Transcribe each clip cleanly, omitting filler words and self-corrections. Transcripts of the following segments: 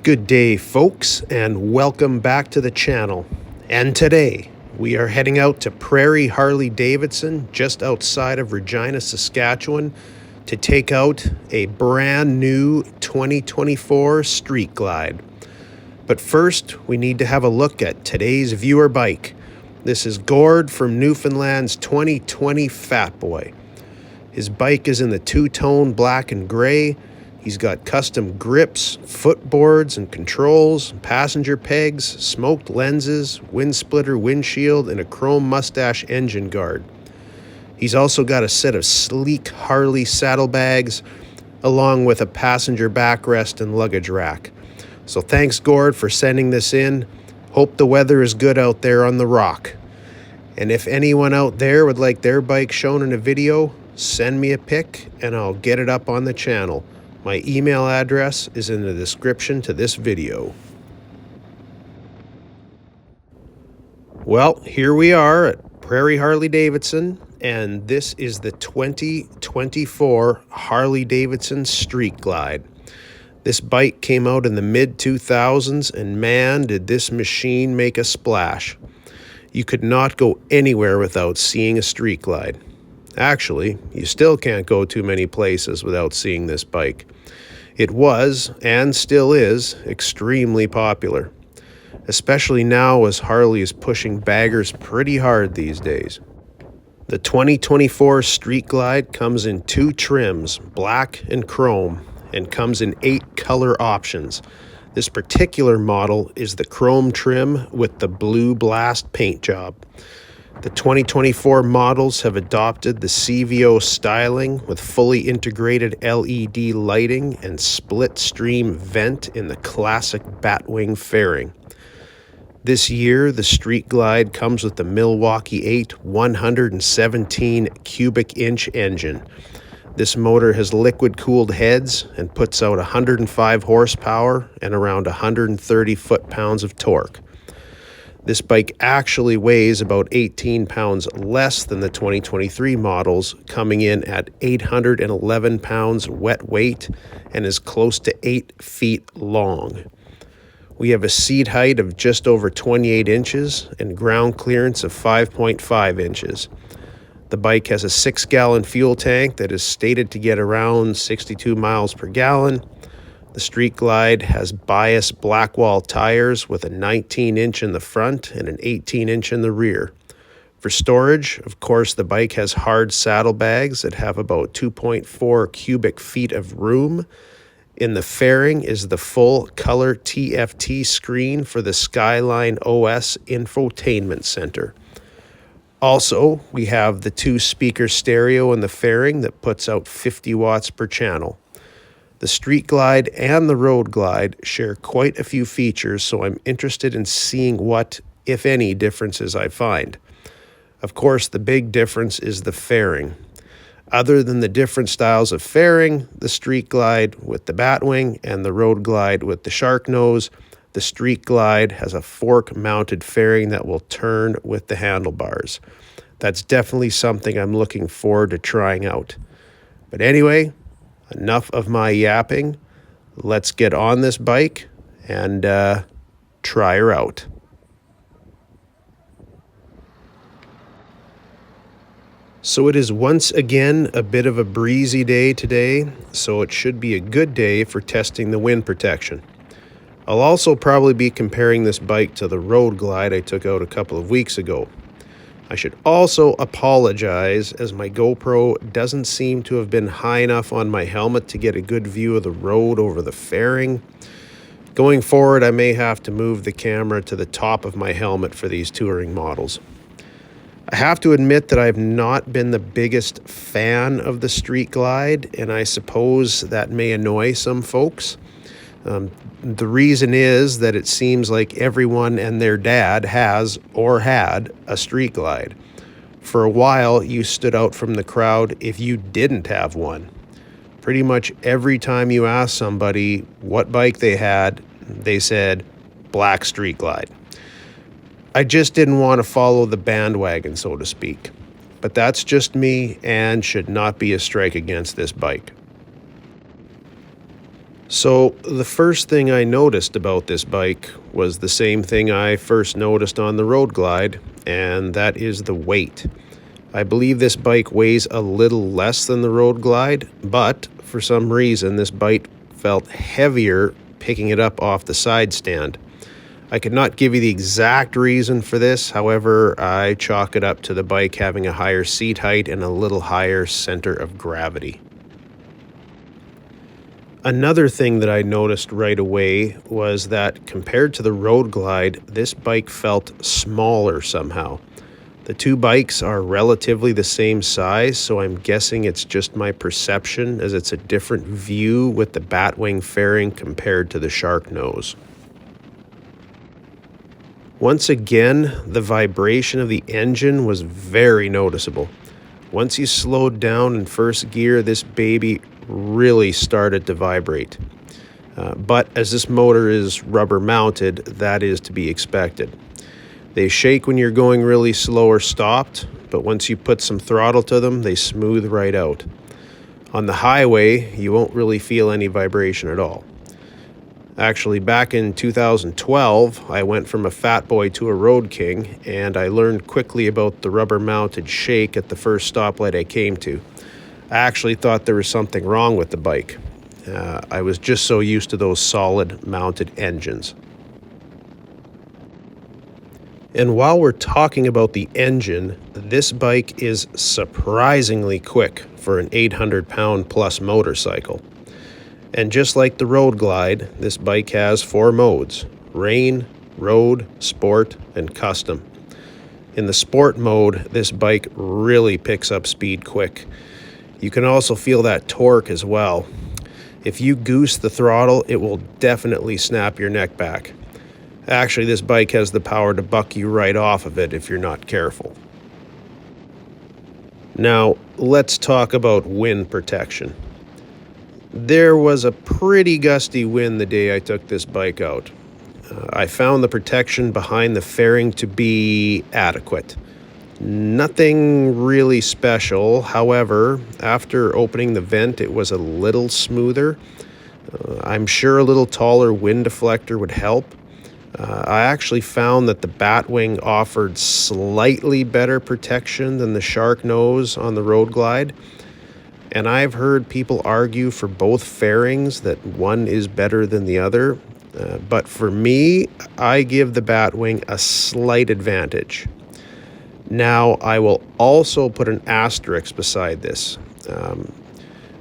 Good day, folks, and welcome back to the channel. And today, we are heading out to Prairie, Harley Davidson, just outside of Regina, Saskatchewan, to take out a brand new 2024 Street Glide. But first, we need to have a look at today's viewer bike. This is Gord from Newfoundland's 2020 Fat Boy. His bike is in the two-tone black and gray. He's got custom grips, footboards and controls, passenger pegs, smoked lenses, wind splitter windshield, and a chrome mustache engine guard. He's also got a set of sleek Harley saddlebags, along with a passenger backrest and luggage rack. So thanks, Gord, for sending this in. Hope the weather is good out there on the rock. And if anyone out there would like their bike shown in a video, send me a pic and I'll get it up on the channel. My email address is in the description to this video. Well, here we are at Prairie Harley Davidson, and this is the 2024 Harley Davidson Street Glide. This bike came out in the mid-2000s, and man, did this machine make a splash. You could not go anywhere without seeing a Street Glide. Actually, you still can't go too many places without seeing this bike. It was, and still is, extremely popular, especially now as Harley is pushing baggers pretty hard these days. The 2024 Street Glide comes in two trims, black and chrome, and comes in 8 color options. This particular model is the chrome trim with the blue blast paint job. The 2024 models have adopted the CVO styling with fully integrated LED lighting and split stream vent in the classic Batwing fairing. This year, the Street Glide comes with the Milwaukee 8 117 cubic inch engine. This motor has liquid-cooled heads and puts out 105 horsepower and around 130 foot-pounds of torque. This bike actually weighs about 18 pounds less than the 2023 models, coming in at 811 pounds wet weight and is close to 8 feet long. We have a seat height of just over 28 inches and ground clearance of 5.5 inches. The bike has a 6-gallon fuel tank that is stated to get around 62 miles per gallon. The Street Glide has bias Blackwall tires with a 19-inch in the front and an 18-inch in the rear. For storage, of course, the bike has hard saddlebags that have about 2.4 cubic feet of room. In the fairing is the full color TFT screen for the Skyline OS infotainment center. Also, we have the 2-speaker stereo in the fairing that puts out 50 watts per channel. The Street Glide and the Road Glide share quite a few features, so I'm interested in seeing what, if any, differences I find. Of course, the big difference is the fairing. Other than the different styles of fairing, the Street Glide with the Batwing and the Road Glide with the Shark Nose, the Street Glide has a fork-mounted fairing that will turn with the handlebars. That's definitely something I'm looking forward to trying out. But anyway, enough of my yapping. Let's get on this bike and try her out. So it is once again a bit of a breezy day today, so it should be a good day for testing the wind protection. I'll also probably be comparing this bike to the Road Glide I took out a couple of weeks ago. I should also apologize as my GoPro doesn't seem to have been high enough on my helmet to get a good view of the road over the fairing. Going forward, I may have to move the camera to the top of my helmet for these touring models. I have to admit that I've not been the biggest fan of the Street Glide, and I suppose that may annoy some folks. The reason is that it seems like everyone and their dad has or had a Street Glide. For a while, you stood out from the crowd if you didn't have one. Pretty much every time you asked somebody what bike they had, they said, black Street Glide. I just didn't want to follow the bandwagon, so to speak. But that's just me and should not be a strike against this bike. So, the first thing I noticed about this bike was the same thing I first noticed on the Road Glide, and that is the weight. I believe this bike weighs a little less than the Road Glide, but for some reason this bike felt heavier picking it up off the side stand. I could not give you the exact reason for this, however, I chalk it up to the bike having a higher seat height and a little higher center of gravity. Another thing that I noticed right away was that compared to the Road Glide, this bike felt smaller somehow. The two bikes are relatively the same size, so I'm guessing it's just my perception as it's a different view with the Batwing fairing compared to the Shark Nose. Once again, the vibration of the engine was very noticeable. Once you slowed down in first gear, this baby really started to vibrate. But as this motor is rubber mounted, that is to be expected. They shake when you're going really slow or stopped, but once you put some throttle to them, they smooth right out. On the highway, you won't really feel any vibration at all. Actually, back in 2012, I went from a fat boy to a road king, and I learned quickly about the rubber-mounted shake at the first stoplight I came to. I actually thought there was something wrong with the bike. I was just so used to those solid mounted engines. And while we're talking about the engine, this bike is surprisingly quick for an 800-pound plus motorcycle. And just like the Road Glide, this bike has 4 modes: rain, road, sport, and custom. In the sport mode, this bike really picks up speed quick. You can also feel that torque as well. If you goose the throttle, it will definitely snap your neck back. Actually, this bike has the power to buck you right off of it if you're not careful. Now, let's talk about wind protection. There was a pretty gusty wind the day I took this bike out. I found the protection behind the fairing to be adequate. Nothing really special. However, after opening the vent, it was a little smoother. I'm sure a little taller wind deflector would help. I actually found that the Batwing offered slightly better protection than the Shark Nose on the Road Glide. And I've heard people argue for both fairings that one is better than the other. But for me, I give the Batwing a slight advantage. Now, I will also put an asterisk beside this,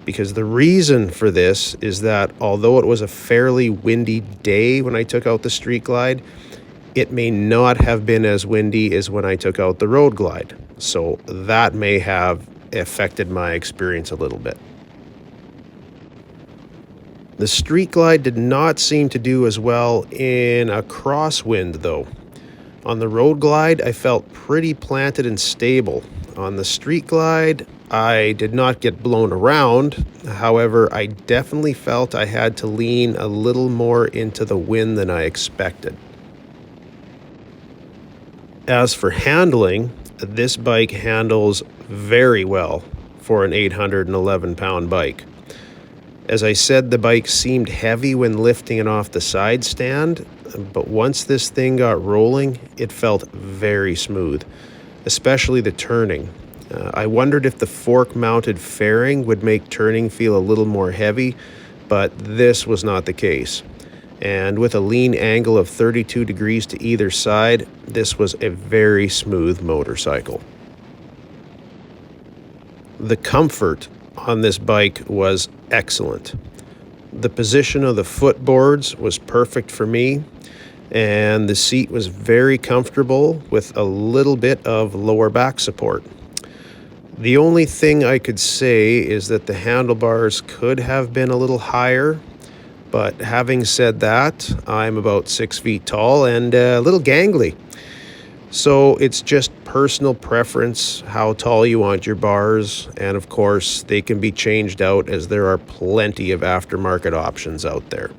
because the reason for this is that although it was a fairly windy day when I took out the Street Glide, it may not have been as windy as when I took out the Road Glide. So that may have affected my experience a little bit. The Street Glide did not seem to do as well in a crosswind though. On the Road Glide, I felt pretty planted and stable. On the Street Glide, I did not get blown around. However, I definitely felt I had to lean a little more into the wind than I expected. As for handling, this bike handles very well for an 811-pound bike. As I said, the bike seemed heavy when lifting it off the side stand, but once this thing got rolling, it felt very smooth, especially the turning. I wondered if the fork-mounted fairing would make turning feel a little more heavy, but this was not the case. And with a lean angle of 32 degrees to either side, this was a very smooth motorcycle. The comfort on this bike was excellent. The position of the footboards was perfect for me, and the seat was very comfortable with a little bit of lower back support. The only thing I could say is that the handlebars could have been a little higher, but having said that, I'm about 6 feet tall and a little gangly. So it's just personal preference how tall you want your bars, and of course they can be changed out as there are plenty of aftermarket options out there.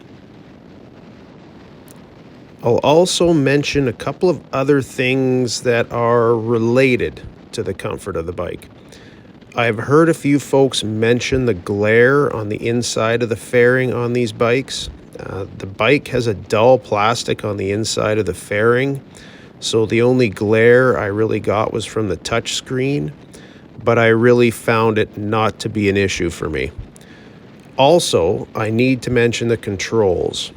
I'll also mention a couple of other things that are related to the comfort of the bike. I've heard a few folks mention the glare on the inside of the fairing on these bikes. The bike has a dull plastic on the inside of the fairing, so the only glare I really got was from the touch screen, but I really found it not to be an issue for me. Also, I need to mention the controls.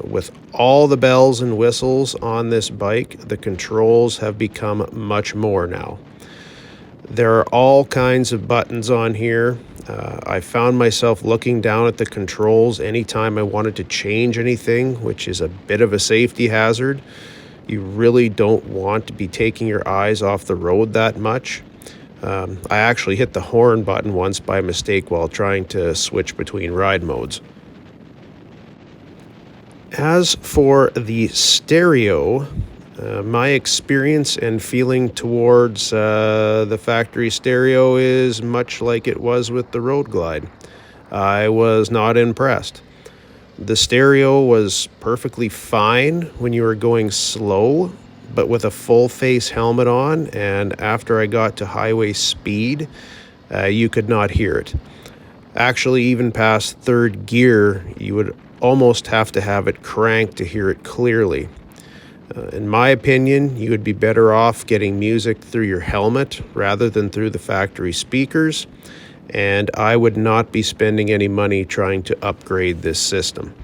With all the bells and whistles on this bike, the controls have become much more now. There are all kinds of buttons on here. I found myself looking down at the controls anytime I wanted to change anything, which is a bit of a safety hazard. You really don't want to be taking your eyes off the road that much. I actually hit the horn button once by mistake while trying to switch between ride modes. As for the stereo, my experience and feeling towards the factory stereo is much like it was with the Road Glide. I was not impressed. The stereo was perfectly fine when you were going slow, but with a full face helmet on, and after I got to highway speed, you could not hear it. Actually, even past third gear, you would almost have to have it cranked to hear it clearly. In my opinion, you would be better off getting music through your helmet rather than through the factory speakers, and I would not be spending any money trying to upgrade this system.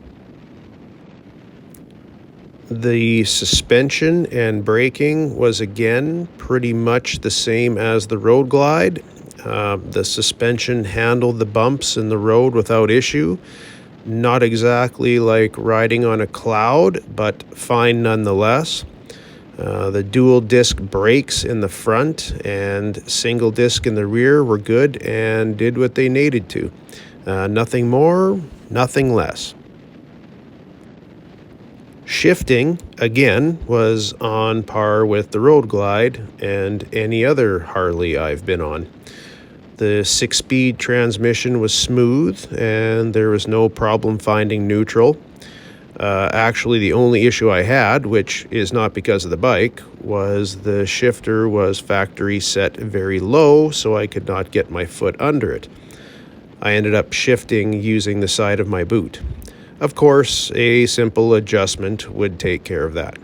The suspension and braking was again pretty much the same as the Road Glide. The suspension handled the bumps in the road without issue. Not exactly like riding on a cloud, but fine nonetheless. The dual disc brakes in the front and single disc in the rear were good and did what they needed to. Nothing more, nothing less. Shifting, again, was on par with the Road Glide and any other Harley I've been on. The 6-speed transmission was smooth, and there was no problem finding neutral. Actually, the only issue I had, which is not because of the bike, was the shifter was factory set very low, so I could not get my foot under it. I ended up shifting using the side of my boot. Of course, a simple adjustment would take care of that.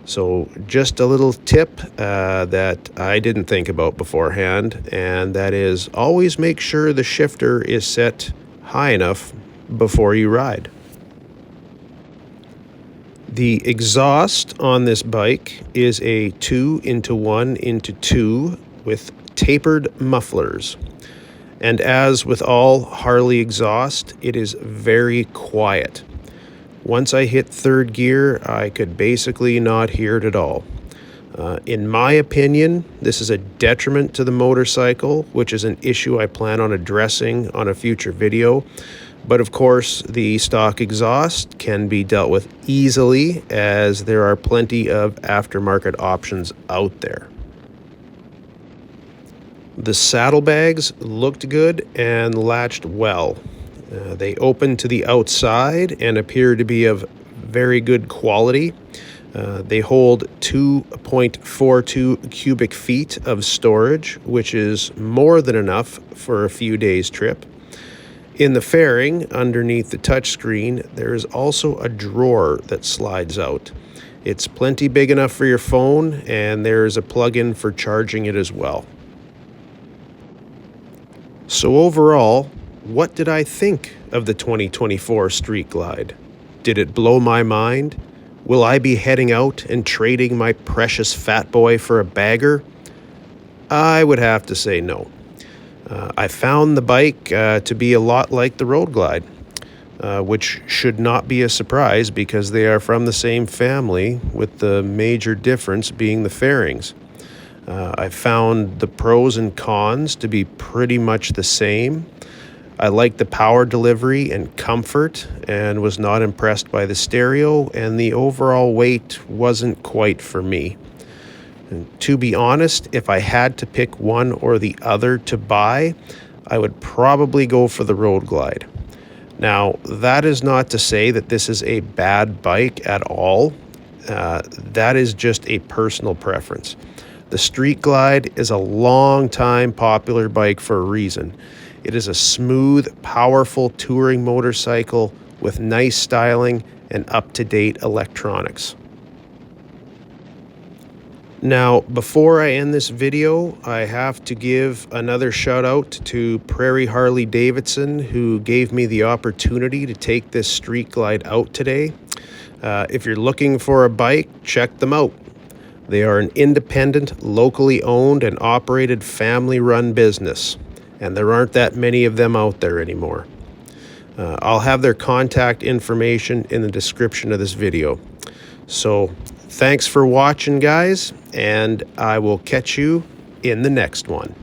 So just a little tip that I didn't think about beforehand, and that is always make sure the shifter is set high enough before you ride. The exhaust on this bike is a 2-into-1-into-2 with tapered mufflers. And as with all Harley exhaust, it is very quiet. Once I hit third gear, I could basically not hear it at all. In my opinion, this is a detriment to the motorcycle, which is an issue I plan on addressing on a future video. But of course, the stock exhaust can be dealt with easily, as there are plenty of aftermarket options out there. The saddlebags looked good and latched well. They open to the outside and appear to be of very good quality. They hold 2.42 cubic feet of storage, which is more than enough for a few days' trip. In the fairing, underneath the touchscreen, there is also a drawer that slides out. It's plenty big enough for your phone, and there is a plug-in for charging it as well. So overall, what did I think of the 2024 Street Glide? Did it blow my mind? Will I be heading out and trading my precious fat boy for a bagger? I would have to say no. I found the bike to be a lot like the Road Glide, which should not be a surprise because they are from the same family, with the major difference being the fairings. I found the pros and cons to be pretty much the same. I liked the power delivery and comfort and was not impressed by the stereo, and the overall weight wasn't quite for me. And to be honest, if I had to pick one or the other to buy, I would probably go for the Road Glide. Now, that is not to say that this is a bad bike at all. That is just a personal preference. The Street Glide is a long-time popular bike for a reason. It is a smooth, powerful touring motorcycle with nice styling and up-to-date electronics. Now, before I end this video, I have to give another shout out to Prairie Harley Davidson, who gave me the opportunity to take this Street Glide out today. If you're looking for a bike, check them out. They are an independent, locally owned and operated family-run business, and there aren't that many of them out there anymore. I'll have their contact information in the description of this video. So, thanks for watching, guys, and I will catch you in the next one.